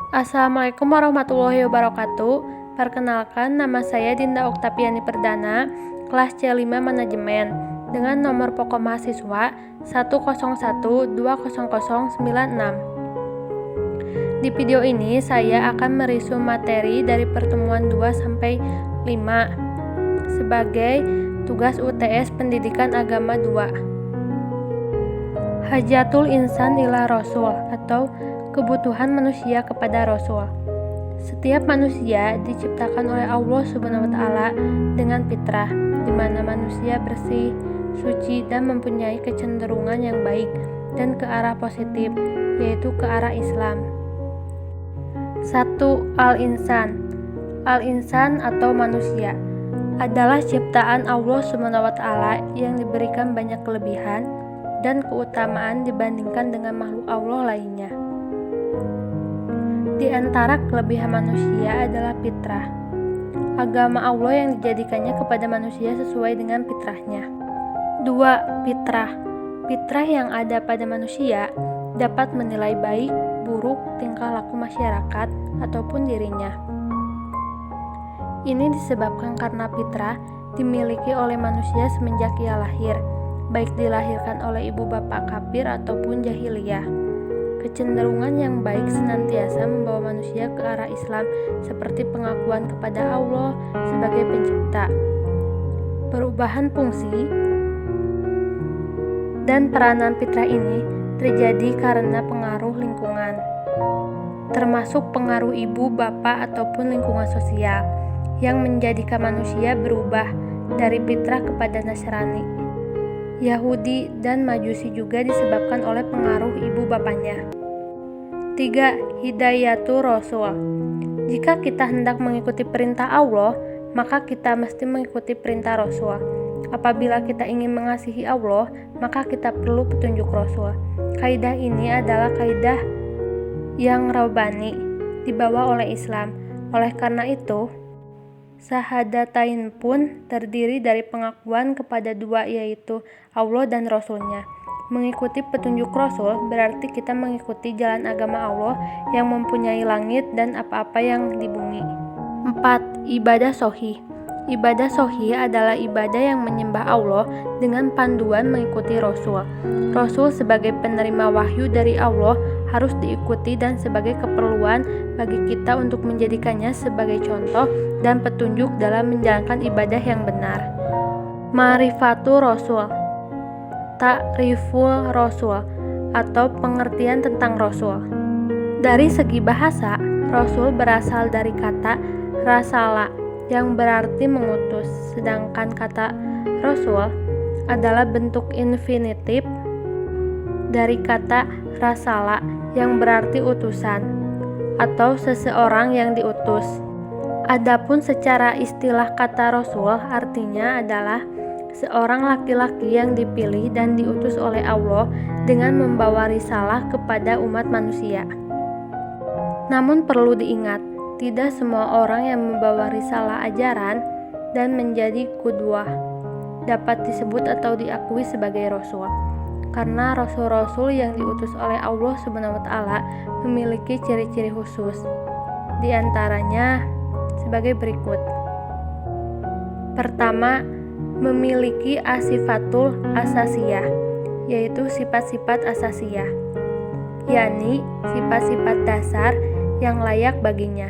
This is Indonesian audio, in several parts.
Assalamualaikum warahmatullahi wabarakatuh. Perkenalkan, nama saya Dinda Oktaviani Perdana, kelas C5 Manajemen, dengan nomor pokok mahasiswa 101200096. Di video ini saya akan merisum materi dari pertemuan 2 sampai 5 sebagai tugas UTS Pendidikan Agama 2. Hajatul Insan ila Rasul atau kebutuhan manusia kepada Rasul. Setiap manusia diciptakan oleh Allah Subhanahu wa taala dengan fitrah, di mana manusia bersih, suci dan mempunyai kecenderungan yang baik dan ke arah positif, yaitu ke arah Islam. 1. Al-Insan. Al-Insan atau manusia adalah ciptaan Allah Subhanahu wa taala yang diberikan banyak kelebihan dan keutamaan dibandingkan dengan makhluk Allah lainnya. Di antara kelebihan manusia adalah fitrah. Agama Allah yang dijadikannya kepada manusia sesuai dengan fitrahnya. 2. Fitrah. Fitrah yang ada pada manusia dapat menilai baik, buruk tingkah laku masyarakat ataupun dirinya. Ini disebabkan karena fitrah dimiliki oleh manusia semenjak ia lahir, baik dilahirkan oleh ibu bapak kafir ataupun jahiliyah. Kecenderungan yang baik senantiasa membawa manusia ke arah Islam, seperti pengakuan kepada Allah sebagai pencipta. Perubahan fungsi dan peranan fitrah ini terjadi karena pengaruh lingkungan, termasuk pengaruh ibu, bapak, ataupun lingkungan sosial, yang menjadikan manusia berubah dari fitrah kepada Nasrani, Yahudi, dan Majusi, juga disebabkan oleh pengaruh ibu bapaknya. 3. Hidayatul Rasul. Jika kita hendak mengikuti perintah Allah, maka kita mesti mengikuti perintah Rasul. Apabila kita ingin mengasihi Allah, maka kita perlu petunjuk Rasul. Kaidah ini adalah kaidah yang rabbani, dibawa oleh Islam. Oleh karena itu, Syahadatain pun terdiri dari pengakuan kepada dua, yaitu Allah dan Rasulnya. Mengikuti petunjuk Rasul berarti kita mengikuti jalan agama Allah yang mempunyai langit dan apa-apa yang di bumi. 4. Ibadah Sahih. Ibadah Sahih adalah ibadah yang menyembah Allah dengan panduan mengikuti Rasul. Rasul sebagai penerima wahyu dari Allah harus diikuti dan sebagai keperluan bagi kita untuk menjadikannya sebagai contoh dan petunjuk dalam menjalankan ibadah yang benar. Ma'rifatul Rasul. Ta'riful Rasul atau pengertian tentang Rasul. Dari segi bahasa, Rasul berasal dari kata rasala yang berarti mengutus, sedangkan kata Rasul adalah bentuk infinitif dari kata rasala yang berarti utusan atau seseorang yang diutus. Adapun secara istilah kata Rasul artinya adalah seorang laki-laki yang dipilih dan diutus oleh Allah dengan membawa risalah kepada umat manusia. Namun perlu diingat, tidak semua orang yang membawa risalah ajaran dan menjadi qudwah dapat disebut atau diakui sebagai Rasul. Karena Rasul-Rasul yang diutus oleh Allah Subhanahu wa taala memiliki ciri-ciri khusus. Di antaranya sebagai berikut. Pertama, memiliki asifatul asasiyah, yaitu sifat-sifat asasiyah, yakni sifat-sifat dasar yang layak baginya.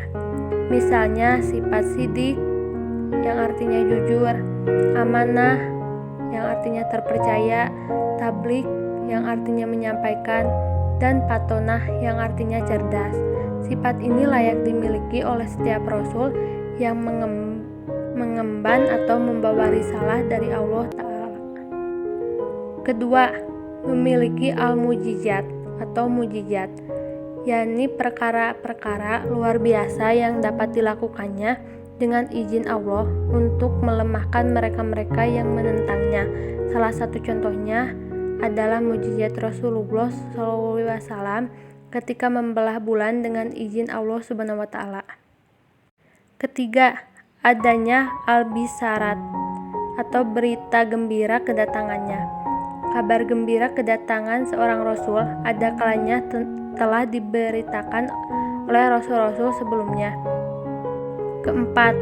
Misalnya sifat sidik yang artinya jujur, amanah yang artinya terpercaya, tabligh yang artinya menyampaikan, dan patonah yang artinya cerdas. Sifat ini layak dimiliki oleh setiap rasul yang mengemban atau membawa risalah dari Allah Ta'ala. Kedua, memiliki al-mujizat atau mujizat, yakni perkara-perkara luar biasa yang dapat dilakukannya dengan izin Allah untuk melemahkan mereka-mereka yang menentangnya. Salah satu contohnya adalah mujizat Rasulullah SAW ketika membelah bulan dengan izin Allah Subhanahu wa taala. Ketiga, adanya al-bisharat atau berita gembira kedatangannya. Kabar gembira kedatangan seorang rasul ada kalanya telah diberitakan oleh rasul-rasul sebelumnya. Keempat,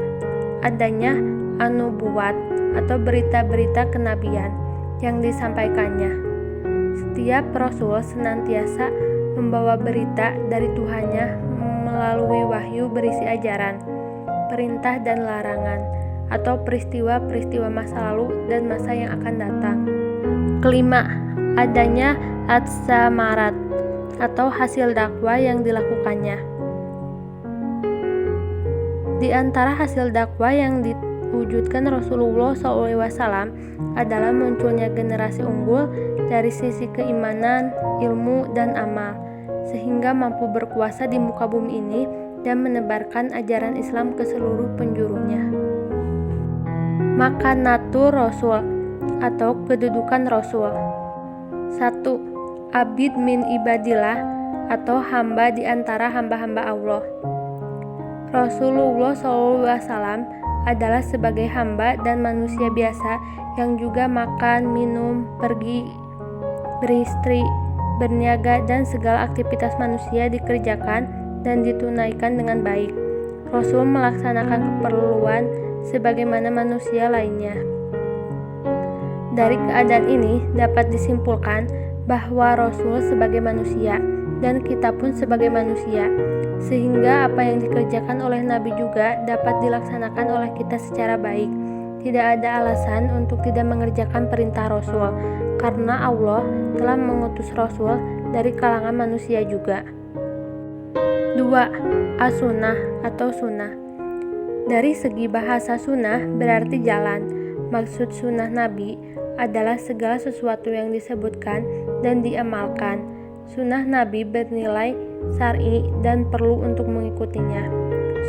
adanya an-nubuwat atau berita-berita kenabian yang disampaikannya. Setiap rasul senantiasa membawa berita dari Tuhannya melalui wahyu berisi ajaran, perintah dan larangan, atau peristiwa-peristiwa masa lalu dan masa yang akan datang. Kelima, adanya ats-samarat atau hasil dakwah yang dilakukannya. Di antara hasil dakwah yang diwujudkan Rasulullah SAW adalah munculnya generasi unggul dari sisi keimanan, ilmu, dan amal, sehingga mampu berkuasa di muka bumi ini dan menebarkan ajaran Islam ke seluruh penjurunya. Makanatur Rasul atau kedudukan Rasul. 1. Abid min ibadillah atau hamba di antara hamba-hamba Allah. Rasulullah SAW adalah sebagai hamba dan manusia biasa yang juga makan, minum, pergi, beristri, berniaga, dan segala aktivitas manusia dikerjakan dan ditunaikan dengan baik. Rasul melaksanakan keperluan sebagaimana manusia lainnya. Dari keadaan ini dapat disimpulkan bahwa Rasul sebagai manusia dan kita pun sebagai manusia, sehingga apa yang dikerjakan oleh Nabi juga dapat dilaksanakan oleh kita secara baik. Tidak ada alasan untuk tidak mengerjakan perintah Rasul, karena Allah telah mengutus Rasul dari kalangan manusia juga. 2. As-sunnah atau sunnah. Dari segi bahasa sunnah berarti jalan. Maksud sunnah Nabi adalah segala sesuatu yang disebutkan dan diamalkan. Sunnah Nabi bernilai syar'i dan perlu untuk mengikutinya.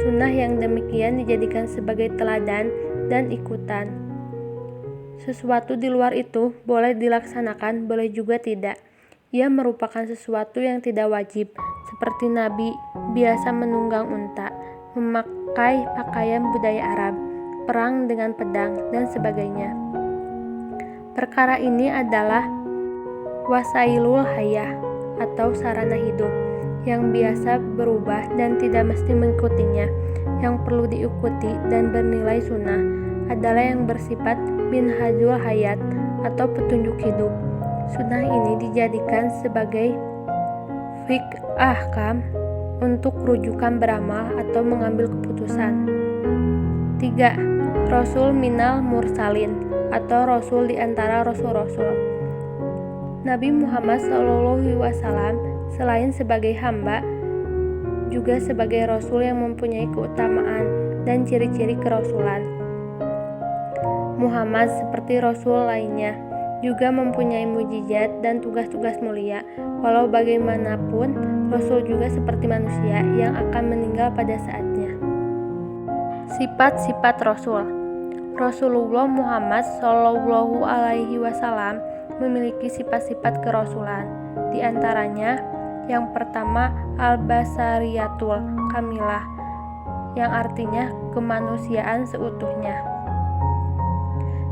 Sunnah yang demikian dijadikan sebagai teladan dan ikutan. Sesuatu di luar itu boleh dilaksanakan, boleh juga tidak. Ia merupakan sesuatu yang tidak wajib, seperti Nabi biasa menunggang unta, memakai pakaian budaya Arab, perang dengan pedang, dan sebagainya. Perkara ini adalah wasailul hayah atau sarana hidup yang biasa berubah dan tidak mesti mengikutinya. Yang perlu diikuti dan bernilai sunnah adalah yang bersifat minhajul hayat atau petunjuk hidup. Sunnah ini dijadikan sebagai fiqh ahkam untuk rujukan beramal atau mengambil keputusan. 3. Rasul minal mursalin atau Rasul di antara Rasul-Rasul. Nabi Muhammad SAW selain sebagai hamba, juga sebagai Rasul yang mempunyai keutamaan dan ciri-ciri kerasulan. Muhammad seperti Rasul lainnya juga mempunyai mukjizat dan tugas-tugas mulia. Walau bagaimanapun, Rasul juga seperti manusia yang akan meninggal pada saatnya. Sifat-sifat Rasul. Rasulullah Muhammad SAW memiliki sifat-sifat kerasulan. Di antaranya, yang pertama al-basariyatul kamilah, yang artinya kemanusiaan seutuhnya.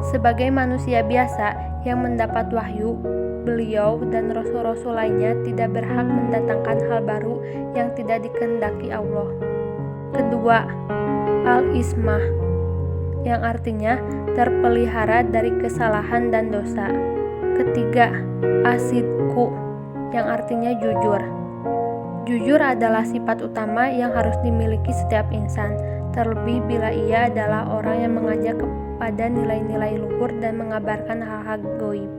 Sebagai manusia biasa yang mendapat wahyu, beliau dan rasul-rasul lainnya tidak berhak mendatangkan hal baru yang tidak dikehendaki Allah. Kedua, al-ismah, yang artinya terpelihara dari kesalahan dan dosa. Ketiga, asidku, yang artinya jujur. Jujur adalah sifat utama yang harus dimiliki setiap insan, terlebih bila ia adalah orang yang mengajak kepada nilai-nilai luhur dan mengabarkan hal-hal gaib.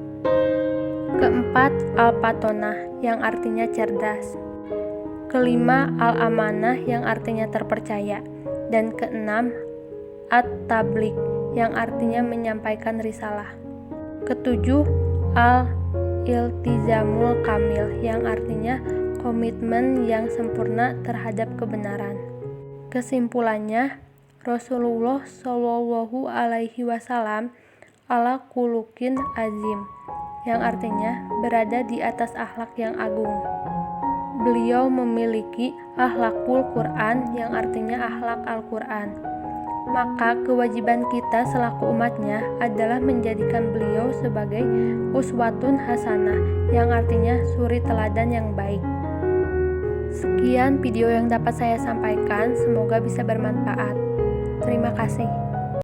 Keempat, al-patonah, yang artinya cerdas. Kelima, al-amanah, yang artinya terpercaya. Dan keenam, at-tabligh, yang artinya menyampaikan risalah. Ketujuh, al-iltizamul kamil, yang artinya komitmen yang sempurna terhadap kebenaran. Kesimpulannya, Rasulullah SAW ala kulukin azim, yang artinya berada di atas akhlak yang agung. Beliau memiliki akhlakul Quran, yang artinya akhlak Al-Quran. Maka kewajiban kita selaku umatnya adalah menjadikan beliau sebagai uswatun hasanah, yang artinya suri teladan yang baik. Sekian video yang dapat saya sampaikan, semoga bisa bermanfaat. Terima kasih.